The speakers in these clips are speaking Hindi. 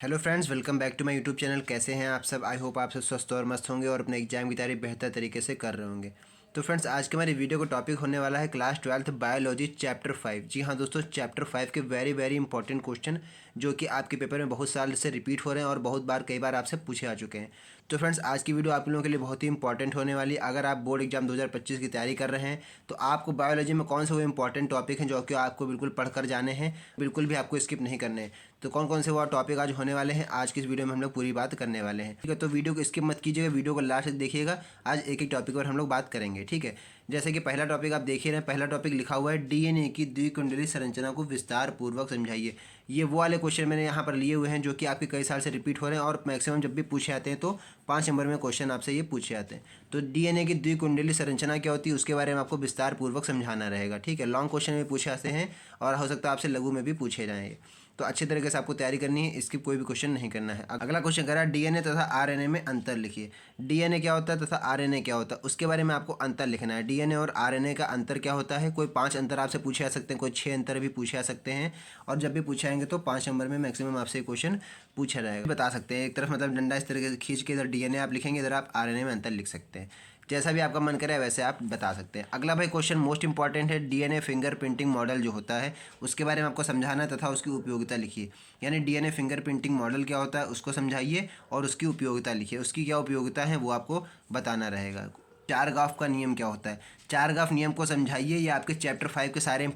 Hello friends, welcome back to my YouTube channel. कैसे हैं आप सब? आई होप आप सब स्वस्थ और मस्त होंगे और अपने एग्जाम की तैयारी बेहतर तरीके से कर रहे होंगे। तो फ्रेंड्स, आज के हमारी वीडियो का टॉपिक होने वाला है क्लास 12th बायोलॉजी चैप्टर 5। जी हाँ दोस्तों, चैप्टर 5 के वेरी वेरी इंपॉर्टेंट क्वेश्चन जो कि आपके पेपर में बहुत साल से रिपीट हो रहे हैं और बहुत बार कई बार आपसे पूछे आ चुके हैं। तो फ्रेंड्स, आज की वीडियो आप लोगों के लिए बहुत ही इंपॉर्टेंट होने वाली है। अगर आप बोर्ड एग्जाम 2025 की तैयारी कर रहे हैं तो आपको बायोलॉजी में कौन से वो इंपॉर्टेंट टॉपिक हैं जो कि आपको बिल्कुल पढ़कर जाने हैं, बिल्कुल भी आपको स्किप नहीं करने हैं। तो कौन कौन से वो टॉपिक आज होने वाले हैं, आज की इस वीडियो में हम लोग पूरी बात करने वाले हैं। ठीक है, तो वीडियो को स्किप मत कीजिएगा, वीडियो को लास्ट तक देखिएगा। आज एक एक टॉपिक पर हम लोग बात करेंगे। ठीक है, जैसे कि पहला टॉपिक आप देख ही रहे हैं, पहला टॉपिक लिखा हुआ है डीएनए की द्विकुंडली संरचना को विस्तार पूर्वक समझाइए। ये वो वाले क्वेश्चन मैंने यहाँ पर लिए हुए हैं जो कि आपके कई साल से रिपीट हो रहे हैं और मैक्सिमम जब भी पूछे आते हैं तो 5 नंबर में क्वेश्चन आपसे ये पूछे आते हैं। तो डीएनए की द्विकुंडली संरचना क्या होती है उसके बारे में आपको विस्तार पूर्वक समझाना रहेगा। ठीक है, लॉन्ग क्वेश्चन में पूछे आते हैं और हो सकता है आपसे लघु में भी पूछे जाएँ। तो अच्छे तरीके से आपको तैयारी करनी है, इसकी कोई भी क्वेश्चन नहीं करना है। अगला क्वेश्चन कह रहा है डीएनए तथा आरएनए में अंतर लिखिए। डीएनए क्या होता है तथा आरएनए क्या होता है उसके बारे में आपको अंतर लिखना है। डीएनए और आरएनए का अंतर क्या होता है, कोई 5 अंतर आपसे पूछे आ सकते हैं, कोई 6 अंतर भी पूछे आ सकते हैं। और जब भी पूछे आएंगे तो 5 नंबर में मैक्सिमम आपसे क्वेश्चन पूछा जाएगा। बता सकते हैं, एक तरफ मतलब डंडा इस तरीके से खींच के इधर डीएनए आप लिखेंगे, इधर आप आरएनए में अंतर लिख सकते हैं। जैसा भी आपका मन करे वैसे आप बता सकते हैं। अगला भाई क्वेश्चन मोस्ट इंपॉर्टेंट है, डीएनए फिंगरप्रिंटिंग मॉडल जो होता है उसके बारे में आपको समझाना है तथा उसकी उपयोगिता लिखिए। यानी डीएनए फिंगरप्रिंटिंग मॉडल क्या होता है उसको समझाइए और उसकी उपयोगिता लिखिए। उसकी क्या उपयोगिता है वो आपको बताना रहेगा। चारगाफ का नियम क्या होता है, चारगाफ नियम को समझाइए। ये आपके चैप्टर 5 के सारे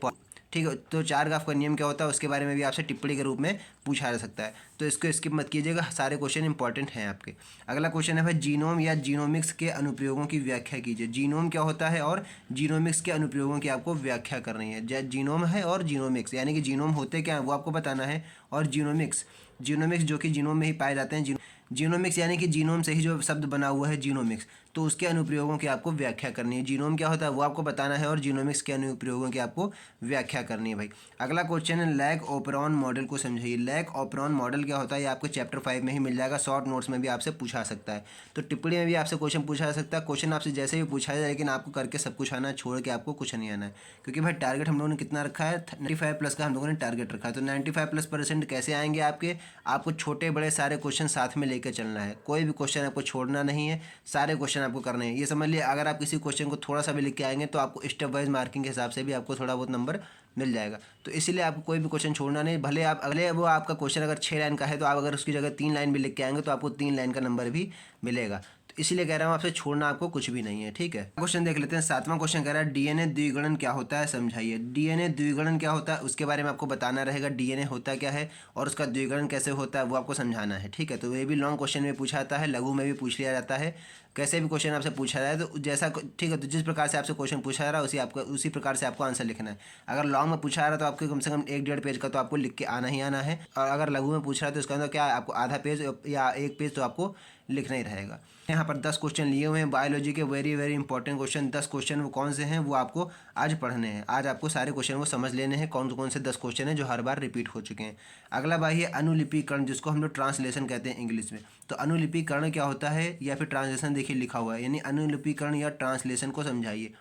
ठीक है। तो चारगाफ का नियम क्या होता है उसके बारे में भी आपसे टिप्पणी के रूप में पूछा जा सकता है, तो इसको स्किप मत कीजिएगा, सारे क्वेश्चन इंपॉर्टेंट हैं आपके। अगला क्वेश्चन है भाई जीनोम या जीनोमिक्स के अनुप्रयोगों की व्याख्या कीजिए। जीनोम क्या होता है और जीनोमिक्स के अनुप्रयोगों की आपको व्याख्या करनी है। जीनोम है और जीनोमिक्स यानी कि जीनोम होते क्या है वो आपको बताना है, और जीनोमिक्स जीनोमिक्स जो कि जीनोम में ही पाए जाते हैं। जीनोमिक्स यानी कि जीनोम से ही जो शब्द बना हुआ है जीनोमिक्स, तो उसके अनुप्रयोगों की आपको व्याख्या करनी है। जीनोम क्या होता है वो आपको बताना है और जीनोमिक्स के अनुप्रयोगों की आपको व्याख्या करनी है भाई। अगला क्वेश्चन है लैग ओपेरॉन मॉडल को समझिए। लैग ओपेरॉन मॉडल क्या होता है ये आपको चैप्टर 5 में ही मिल जाएगा, शॉर्ट नोट्स में भी आपसे पूछा सकता है, तो टिप्पणी में भी आपसे क्वेश्चन पूछा जा सकता है। क्वेश्चन आपसे जैसे भी पूछा जाए लेकिन आपको करके सब कुछ आना है, छोड़ के आपको कुछ नहीं आना है। क्योंकि भाई टारगेट हम लोगों ने कितना रखा है, 95 प्लस का हम लोगों ने टारगेट रखा है। तो 95+% कैसे आएंगे आपके, आपको छोटे बड़े सारे क्वेश्चन साथ में लेकर चलना है, कोई भी क्वेश्चन आपको छोड़ना नहीं है, सारे क्वेश्चन आपको करने हैं। ये समझ लिए, अगर आप किसी क्वेश्चन को थोड़ा सा भी लिख के आएंगे तो आपको स्टेप वाइज मार्किंग के हिसाब से भी आपको थोड़ा बहुत नंबर मिल जाएगा। तो इसीलिए आपको कोई भी क्वेश्चन छोड़ना नहीं, भले आप अगले वो आपका क्वेश्चन अगर 6 लाइन का है तो आप अगर उसकी जगह 3 लाइन भी लिख के आएंगे तो आपको 3 लाइन का नंबर भी मिलेगा। तो इसीलिए कह रहा हूँ आपसे छोड़ना आपको कुछ भी नहीं है। ठीक है, क्वेश्चन देख लेते हैं। 7वां क्वेश्चन कह रहा है डीएनए द्विगुणन क्या होता है समझाइए। डीएनए द्विगुणन क्या होता है उसके बारे में आपको बताना रहेगा। डीएनए होता क्या है और उसका द्विगुणन कैसे होता है वो आपको समझाना है। ठीक है, तो ये भी लॉन्ग क्वेश्चन में पूछा जाता है, लघु में भी पूछ लिया जाता है। कैसे भी क्वेश्चन आपसे पूछा जाए तो जैसा, ठीक है, तो जिस प्रकार से आपसे क्वेश्चन पूछा जा रहा है उसी प्रकार से आपको आंसर लिखना है। अगर लॉन्ग में पूछा जा रहा है तो आपको कम से कम 1-1.5 पेज का तो आपको लिख के आना ही आना है, और अगर लघु में पूछ रहा है तो इसका अंदर क्या है, आपको आधा पेज या 1 पेज तो आपको लिखना ही रहेगा। यहाँ पर 10 क्वेश्चन लिए हुए हैं बायोलॉजी के, very very important question. 10 question वो कौन से हैं वो आपको आज पढ़ने हैं। आज आपको सारे क्वेश्चन वो समझ लेने हैं कौन कौन से 10 क्वेश्चन हैं जो हर बार रिपीट हो चुके हैं। अगला भाई है अनुलिपीकरण, जिसको हम लोग ट्रांसलेशन कहते हैं इंग्लिश में। तो अनुलिपीकरण क्या होता है या फिर ट्रांसलेशन देखिए लिखा हुआ है, यानी अनुलिपीकरण या ट्रांसलेशन को समझाइए।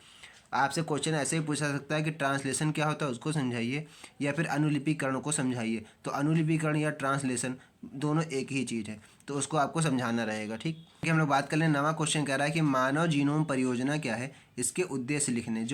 आपसे क्वेश्चन ऐसे ही पूछा सकता है कि ट्रांसलेशन क्या होता है उसको समझाइए या फिर अनुलिपीकरण को समझाइए। तो अनुलिपीकरण या ट्रांसलेशन दोनों एक ही चीज़ है, तो उसको आपको समझाना रहेगा। ठीक है, हम लोग बात कर लें। नवा क्वेश्चन कह रहा है कि मानव जीनोम परियोजना क्या है, इसके उद्देश्य लिखने।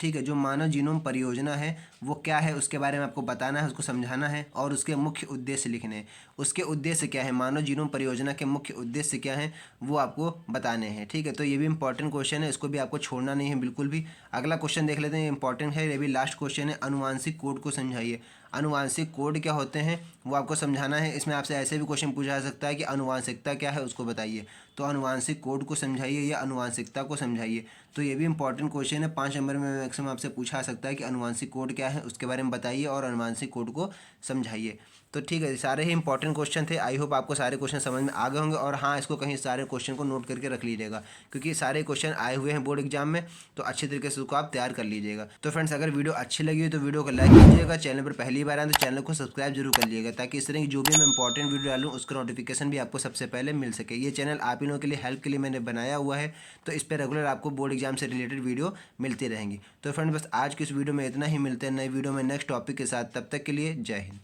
ठीक है, जो मानव जीनोम परियोजना है वो क्या है उसके बारे में आपको बताना है, उसको समझाना है और उसके मुख्य उद्देश्य लिखने हैं। उसके उद्देश्य क्या है, मानव जीनोम परियोजना के मुख्य उद्देश्य क्या हैं वो आपको बताने हैं। ठीक है, तो ये भी इंपॉर्टेंट क्वेश्चन है, इसको भी आपको छोड़ना नहीं है बिल्कुल भी। अगला क्वेश्चन देख लेते हैं, इंपॉर्टेंट है, ये भी लास्ट क्वेश्चन है। अनुवांशिक कोड को समझाइए। अनुवांशिक कोड क्या होते हैं वो आपको समझाना है। इसमें आपसे ऐसे भी क्वेश्चन पूछा जा सकता है कि अनुवांशिकता क्या है उसको बताइए। तो अनुवांशिक कोड को समझाइए या अनुवांशिकता को समझाइए। तो ये भी इंपॉर्टेंट क्वेश्चन है, 5 नंबर में मैक्सिमम आपसे पूछा जा सकता है कि अनुवांशिक कोड क्या है उसके बारे में बताइए और अनुवांशिक कोड को समझाइए। तो ठीक है, सारे ही इंपॉर्टेंट क्वेश्चन थे। आई होप आपको सारे क्वेश्चन समझ में आ गए होंगे, और हाँ, इसको कहीं सारे क्वेश्चन को नोट करके रख लीजिएगा क्योंकि सारे क्वेश्चन आए हुए हैं बोर्ड एग्जाम में, तो अच्छे तरीके से उसको आप तैयार कर लीजिएगा। तो फ्रेंड्स, अगर वीडियो अच्छी लगी हो तो वीडियो को लाइक कीजिएगा, चैनल पर पहली बार आए तो चैनल को सब्सक्राइब जरूर कर लीजिएगा, ताकि इस तरह की जो भी मैं इंपॉर्टेंट वीडियो डालूँ उसका नोटिफिकेशन भी आपको सबसे पहले मिल सके। ये चैनल आप इन लोगों के लिए हेल्प के लिए मैंने बनाया हुआ है, तो इस पर रेगुलर आपको बोर्ड एग्जाम से रिलेटेड वीडियो मिलती रहेंगी। तो फ्रेंड्स, बस आज की इस वीडियो में इतना ही, मिलते हैं नई वीडियो में नेक्स्ट टॉपिक के साथ। तब तक के लिए जय हिंद।